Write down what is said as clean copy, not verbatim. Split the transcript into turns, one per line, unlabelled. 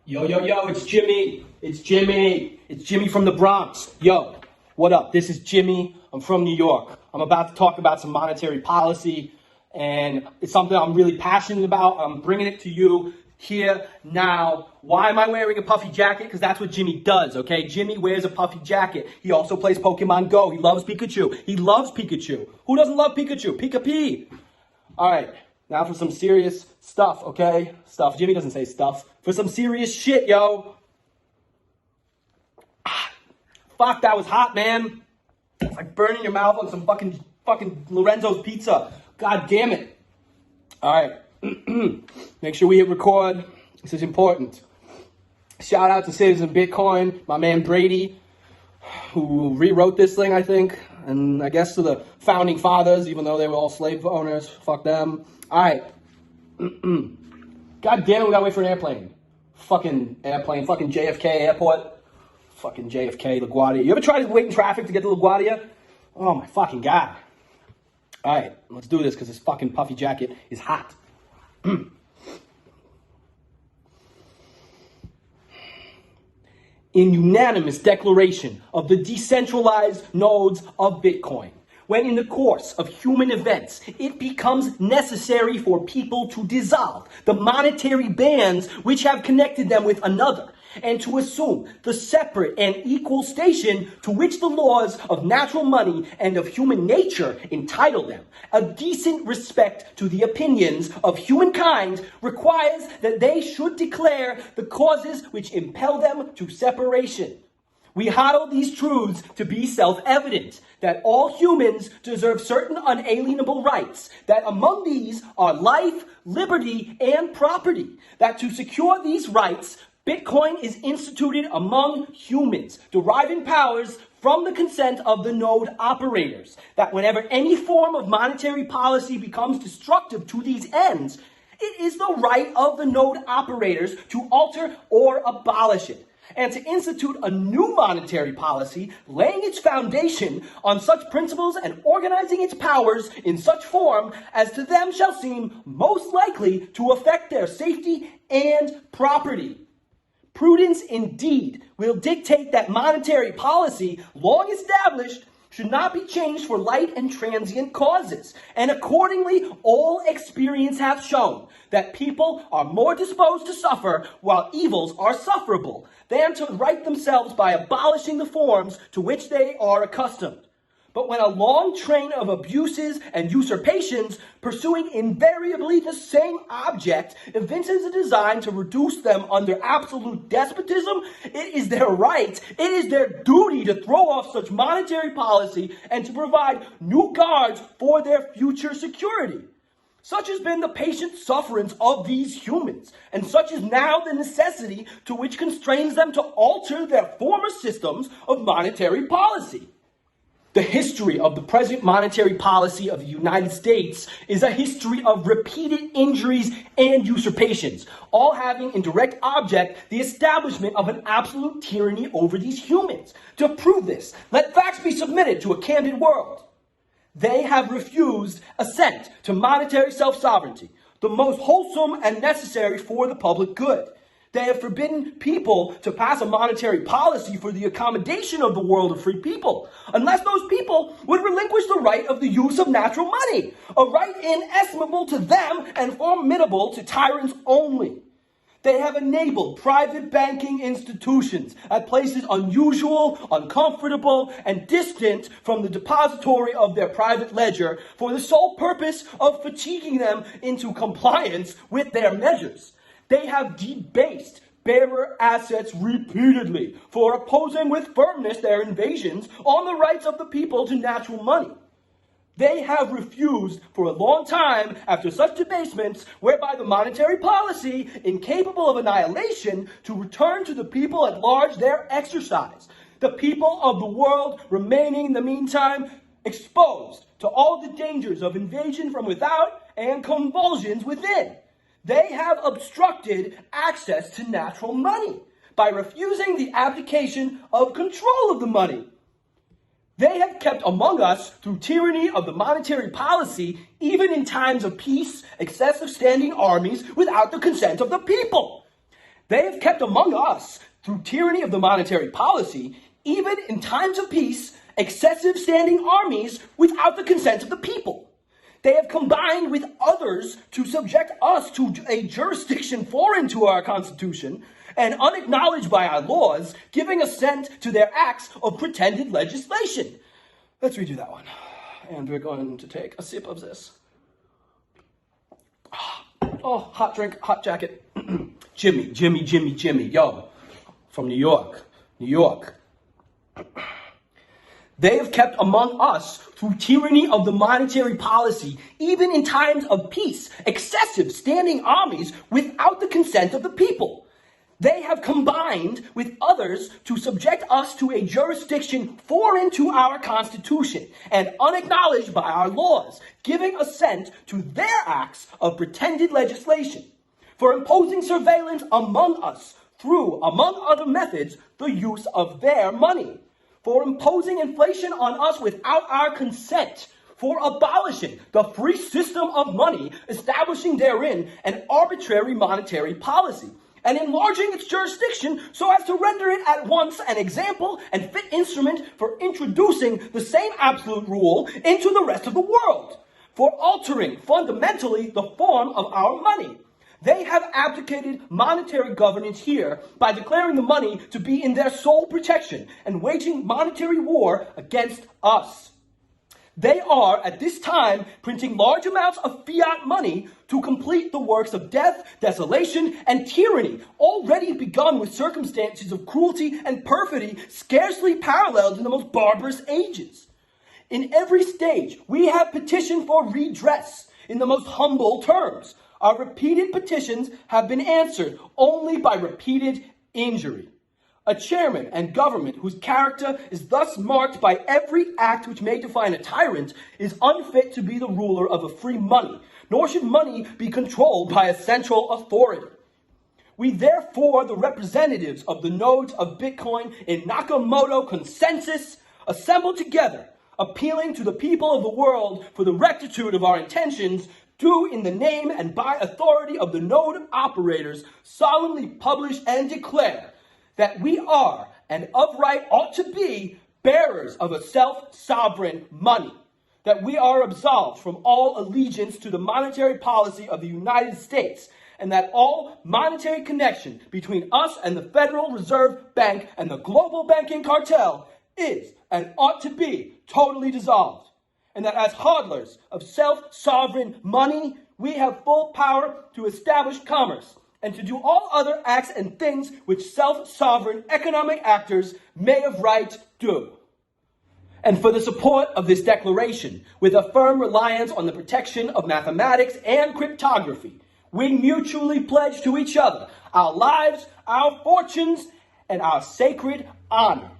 Yo, yo, yo, it's Jimmy. It's Jimmy. It's Jimmy from the Bronx. Yo, what up? This is Jimmy. I'm from New York. I'm about to talk about some monetary policy, and it's something I'm really passionate about. I'm bringing it to you here now. Why am I wearing a puffy jacket? Because that's what Jimmy does, okay? Jimmy wears a puffy jacket. He also plays Pokemon Go. He loves Pikachu. He loves Pikachu. Who doesn't love Pikachu? Pika-Pee. All right, now for some serious stuff, okay? Stuff. Jimmy doesn't say stuff. For some serious shit, yo. Fuck, that was hot, man. It's like burning your mouth on some fucking Lorenzo's pizza. God damn it. All right. Make sure we hit record. This is important. Shout out to Citizen Bitcoin, my man Brady, who rewrote this thing, I think. And I guess to the founding fathers, even though they were all slave owners. Fuck them. All right. God damn it, we gotta wait for an airplane. Fucking airplane. Fucking JFK airport. Fucking JFK, LaGuardia. You ever tried to wait in traffic to get to LaGuardia? Oh my fucking God. All right, let's do this because this fucking puffy jacket is hot. In unanimous declaration of the decentralized nodes of Bitcoin, when in the course of human events, it becomes necessary for people to dissolve the monetary bands which have connected them with another, and to assume the separate and equal station to which the laws of natural money and of human nature entitle them. A decent respect to the opinions of humankind requires that they should declare the causes which impel them to separation. We hodl these truths to be self-evident, that all humans deserve certain unalienable rights, that among these are life, liberty, and property, that to secure these rights, Bitcoin is instituted among humans, deriving powers from the consent of the node operators, that whenever any form of monetary policy becomes destructive to these ends, it is the right of the node operators to alter or abolish it, and to institute a new monetary policy, laying its foundation on such principles and organizing its powers in such form as to them shall seem most likely to affect their safety and property. Prudence indeed will dictate that monetary policy, long established, should not be changed for light and transient causes. And accordingly, all experience hath shown that people are more disposed to suffer while evils are sufferable than to right themselves by abolishing the forms to which they are accustomed. But when a long train of abuses and usurpations, pursuing invariably the same object, evinces a design to reduce them under absolute despotism, it is their right, it is their duty to throw off such monetary policy and to provide new guards for their future security. Such has been the patient sufferance of these humans, and such is now the necessity to which constrains them to alter their former systems of monetary policy. The history of the present monetary policy of the United States is a history of repeated injuries and usurpations, all having in direct object the establishment of an absolute tyranny over these humans. To prove this, let facts be submitted to a candid world. They have refused assent to monetary self-sovereignty, the most wholesome and necessary for the public good. They have forbidden people to pass a monetary policy for the accommodation of the world of free people, unless those people would relinquish the right of the use of natural money, a right inestimable to them and formidable to tyrants only. They have enabled private banking institutions at places unusual, uncomfortable, and distant from the depository of their private ledger for the sole purpose of fatiguing them into compliance with their measures. They have debased bearer assets repeatedly for opposing with firmness their invasions on the rights of the people to natural money. They have refused for a long time, after such debasements, whereby the monetary policy, incapable of annihilation, to return to the people at large their exercise. The people of the world remaining in the meantime exposed to all the dangers of invasion from without and convulsions within. They have obstructed access to natural money by refusing the abdication of control of the money. They have kept among us, through tyranny of the monetary policy, even in times of peace, excessive standing armies without the consent of the people. They have kept among us, through tyranny of the monetary policy, even in times of peace, excessive standing armies without the consent of the people. They have combined with others to subject us to a jurisdiction foreign to our Constitution and unacknowledged by our laws, giving assent to their acts of pretended legislation. Let's redo that one. And we're going to take a sip of this. Oh, hot drink, hot jacket. Jimmy, yo, from New York. They have kept among us, through tyranny of the monetary policy, even in times of peace, excessive standing armies without the consent of the people. They have combined with others to subject us to a jurisdiction foreign to our Constitution and unacknowledged by our laws, giving assent to their acts of pretended legislation, for imposing surveillance among us through, among other methods, the use of their money, for imposing inflation on us without our consent, for abolishing the free system of money, establishing therein an arbitrary monetary policy, and enlarging its jurisdiction so as to render it at once an example and fit instrument for introducing the same absolute rule into the rest of the world, for altering fundamentally the form of our money. They have abdicated monetary governance here by declaring the money to be in their sole protection and waging monetary war against us. They are, at this time, printing large amounts of fiat money to complete the works of death, desolation, and tyranny, already begun with circumstances of cruelty and perfidy scarcely paralleled in the most barbarous ages. In every stage, we have petitioned for redress in the most humble terms. Our repeated petitions have been answered only by repeated injury. A chairman and government whose character is thus marked by every act which may define a tyrant is unfit to be the ruler of a free money, nor should money be controlled by a central authority. We therefore, the representatives of the nodes of Bitcoin in Nakamoto consensus, assemble together, appealing to the people of the world for the rectitude of our intentions, do in the name and by authority of the node operators solemnly publish and declare that we are, and of right ought to be, bearers of a self-sovereign money, that we are absolved from all allegiance to the monetary policy of the United States, and that all monetary connection between us and the Federal Reserve Bank and the global banking cartel is and ought to be totally dissolved, and that as hodlers of self-sovereign money, we have full power to establish commerce and to do all other acts and things which self-sovereign economic actors may of right do. And for the support of this declaration, with a firm reliance on the protection of mathematics and cryptography, we mutually pledge to each other our lives, our fortunes, and our sacred honor.